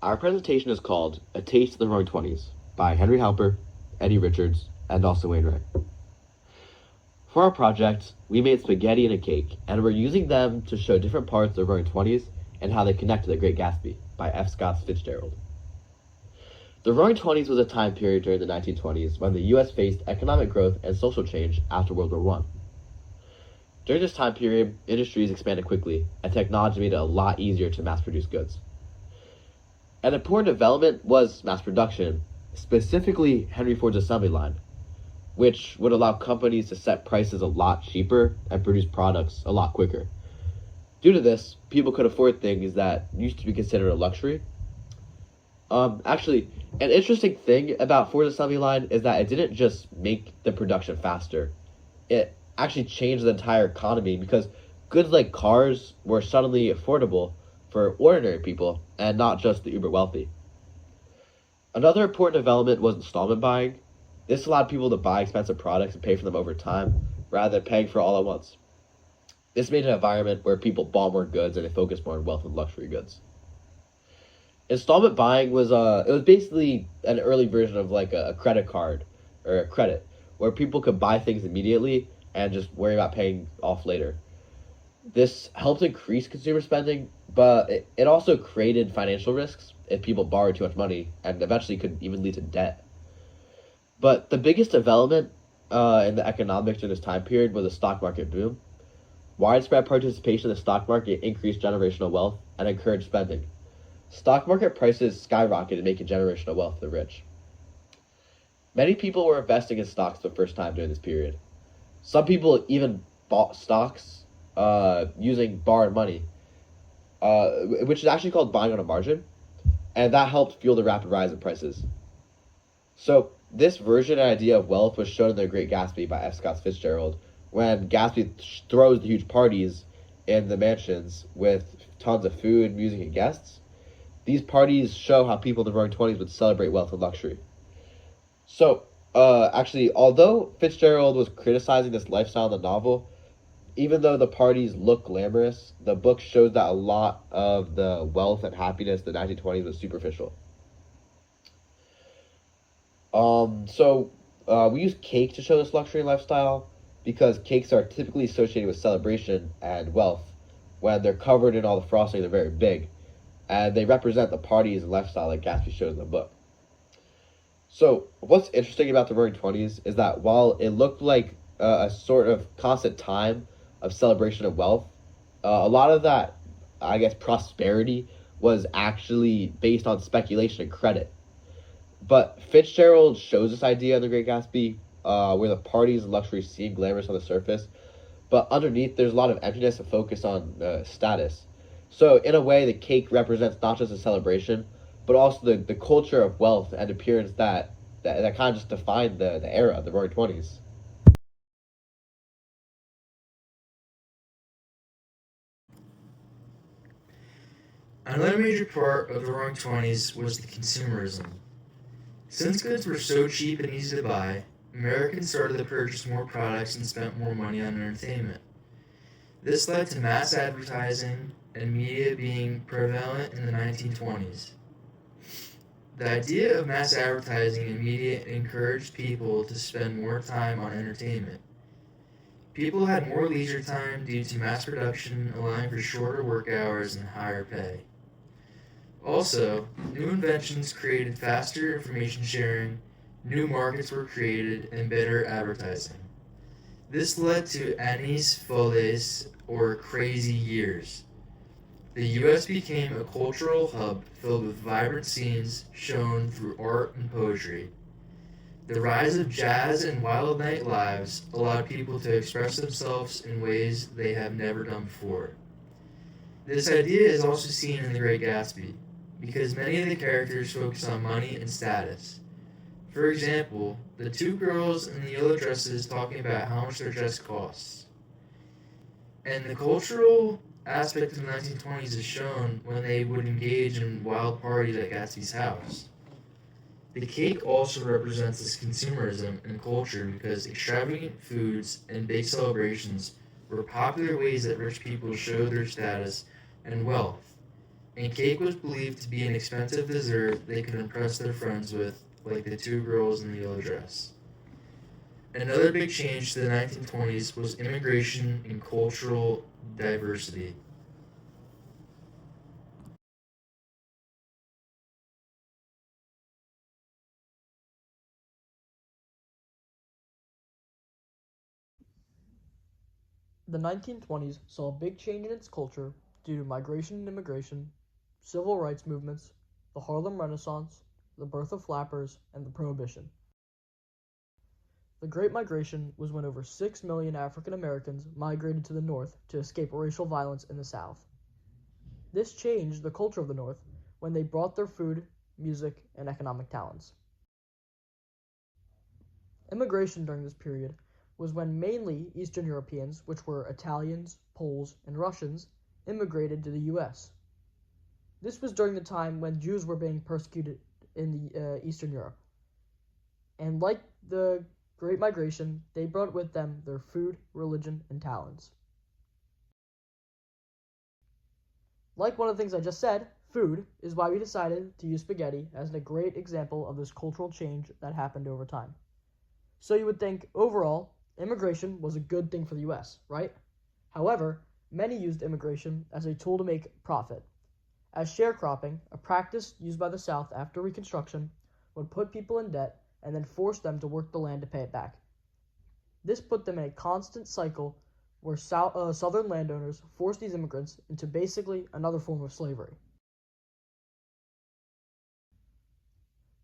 Our presentation is called A Taste of the Roaring Twenties by Henri Halper, Eddie Richards, and also Wainwright. For our project, we made spaghetti and a cake, and we're using them to show different parts of the Roaring Twenties and how they connect to The Great Gatsby by F. Scott Fitzgerald. The Roaring Twenties was a time period during the 1920s when the U.S. faced economic growth and social change after World War I. During this time period, industries expanded quickly, and technology made it a lot easier to mass-produce goods. An important development was mass production, specifically Henry Ford's assembly line, which would allow companies to set prices a lot cheaper and produce products a lot quicker. Due to this, people could afford things that used to be considered a luxury. Actually, an interesting thing about Ford's assembly line is that it didn't just make the production faster. It actually changed the entire economy because goods like cars were suddenly affordable for ordinary people and not just the uber wealthy. Another important development was installment buying. This allowed people to buy expensive products and pay for them over time rather than paying for all at once. This made an environment where people bought more goods and they focused more on wealth and luxury goods. Installment buying was it was basically an early version of like a credit card or a credit where people could buy things immediately and just worry about paying off later. This helped increase consumer spending, but it also created financial risks if people borrowed too much money and eventually could even lead to debt. But the biggest development in the economics during this time period was the stock market boom. Widespread participation in the stock market increased generational wealth and encouraged spending. Stock market prices skyrocketed, making generational wealth the rich. Many people were investing in stocks for the first time during this period. Some people even bought stocks using borrowed money, which is actually called buying on a margin, and that helped fuel the rapid rise in prices. So this version and idea of wealth was shown in The Great Gatsby by F. Scott Fitzgerald, when Gatsby throws the huge parties in the mansions with tons of food, music, and guests. These parties show how people in the Roaring Twenties would celebrate wealth and luxury. So, actually, although Fitzgerald was criticizing this lifestyle in the novel, even though the parties look glamorous, the book shows that a lot of the wealth and happiness in the 1920s was superficial. We use cake to show this luxury lifestyle because cakes are typically associated with celebration and wealth. When they're covered in all the frosting, they're very big, and they represent the parties and lifestyle that Gatsby shows in the book. So, what's interesting about the Roaring Twenties is that while it looked like a sort of constant time of celebration of wealth, a lot of that, I guess, prosperity was actually based on speculation and credit. But Fitzgerald shows this idea in The Great Gatsby, where the parties and luxury seem glamorous on the surface, but underneath there's a lot of emptiness and focus on status. So in a way, the cake represents not just a celebration, but also the culture of wealth and appearance that kind of just defined the era, the Roaring Twenties. Another major part of the Roaring Twenties was the consumerism. Since goods were so cheap and easy to buy, Americans started to purchase more products and spent more money on entertainment. This led to mass advertising and media being prevalent in the 1920s. The idea of mass advertising and media encouraged people to spend more time on entertainment. People had more leisure time due to mass production, allowing for shorter work hours and higher pay. Also, new inventions created faster information sharing, new markets were created, and better advertising. This led to années folles, or crazy years. The U.S. became a cultural hub filled with vibrant scenes shown through art and poetry. The rise of jazz and wild night lives allowed people to express themselves in ways they have never done before. This idea is also seen in The Great Gatsby, because many of the characters focus on money and status. For example, the two girls in the yellow dresses talking about how much their dress costs. And the cultural aspect of the 1920s is shown when they would engage in wild parties at Gatsby's house. The cake also represents this consumerism and culture because extravagant foods and big celebrations were popular ways that rich people showed their status and wealth. and cake was believed to be an expensive dessert they could impress their friends with, like the two girls in the yellow dress. Another big change to the 1920s was immigration and cultural diversity. The 1920s saw a big change in its culture due to migration and immigration, civil rights movements, the Harlem Renaissance, the birth of flappers, and the Prohibition. The Great Migration was when over 6 million African Americans migrated to the North to escape racial violence in the South. This changed the culture of the North when they brought their food, music, and economic talents. Immigration during this period was when mainly Eastern Europeans, which were Italians, Poles, and Russians, immigrated to the US. This was during the time when Jews were being persecuted in Eastern Europe. And like the Great Migration, they brought with them their food, religion, and talents. Like one of the things I just said, food is why we decided to use spaghetti as a great example of this cultural change that happened over time. So you would think, overall, immigration was a good thing for the US, right? However, many used immigration as a tool to make profit, as sharecropping, a practice used by the South after Reconstruction, would put people in debt and then force them to work the land to pay it back. This put them in a constant cycle where Southern landowners forced these immigrants into basically another form of slavery.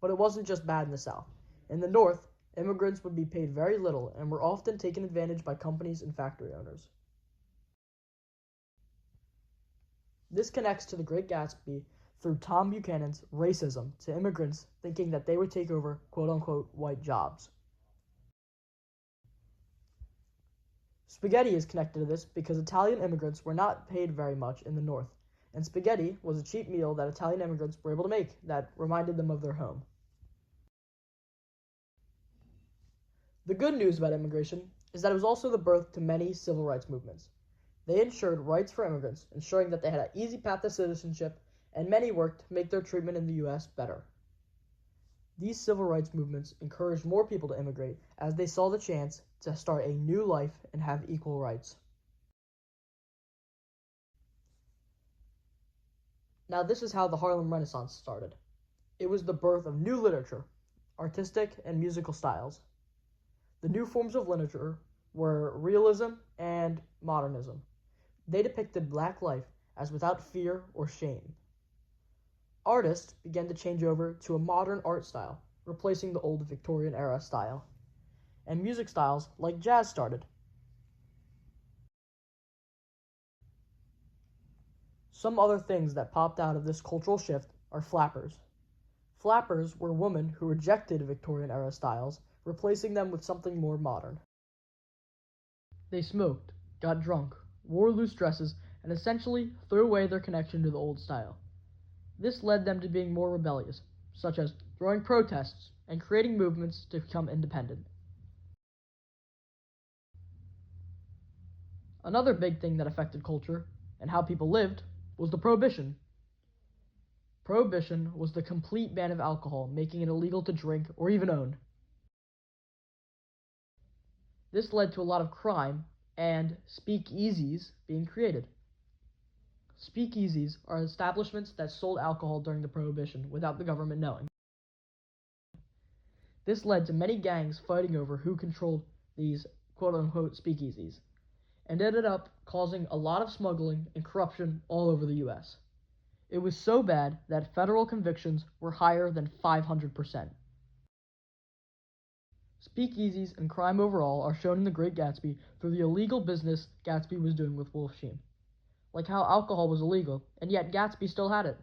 But it wasn't just bad in the South. In the North, immigrants would be paid very little and were often taken advantage by companies and factory owners. This connects to The Great Gatsby through Tom Buchanan's racism to immigrants thinking that they would take over quote-unquote white jobs. Spaghetti is connected to this because Italian immigrants were not paid very much in the North, and spaghetti was a cheap meal that Italian immigrants were able to make that reminded them of their home. The good news about immigration is that it was also the birth to many civil rights movements. They ensured rights for immigrants, ensuring that they had an easy path to citizenship, and many worked to make their treatment in the U.S. better. These civil rights movements encouraged more people to immigrate as they saw the chance to start a new life and have equal rights. Now, this is how the Harlem Renaissance started. It was the birth of new literature, artistic and musical styles. The new forms of literature were realism and modernism. They depicted black life as without fear or shame. Artists began to change over to a modern art style, replacing the old Victorian era style. And music styles like jazz started. Some other things that popped out of this cultural shift are flappers. Flappers were women who rejected Victorian era styles, replacing them with something more modern. They smoked, got drunk, wore loose dresses, and essentially threw away their connection to the old style. This led them to being more rebellious, such as throwing protests and creating movements to become independent. Another big thing that affected culture and how people lived was the Prohibition. Prohibition was the complete ban of alcohol, making it illegal to drink or even own. This led to a lot of crime and speakeasies being created. Speakeasies are establishments that sold alcohol during the Prohibition without the government knowing. This led to many gangs fighting over who controlled these quote-unquote speakeasies, and ended up causing a lot of smuggling and corruption all over the US. It was so bad that federal convictions were higher than 500%. Speakeasies and crime overall are shown in The Great Gatsby through the illegal business Gatsby was doing with Wolf Sheen. Like how alcohol was illegal, and yet Gatsby still had it.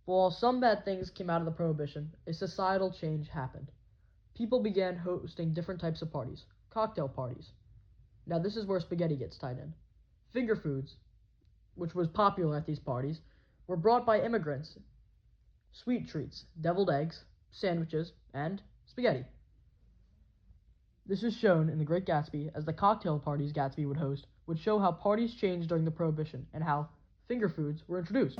But while some bad things came out of the Prohibition, a societal change happened. People began hosting different types of parties, cocktail parties. Now this is where spaghetti gets tied in. Finger foods, which was popular at these parties, were brought by immigrants. Sweet treats, deviled eggs, sandwiches, and spaghetti. This is shown in The Great Gatsby as the cocktail parties Gatsby would host would show how parties changed during the Prohibition and how finger foods were introduced.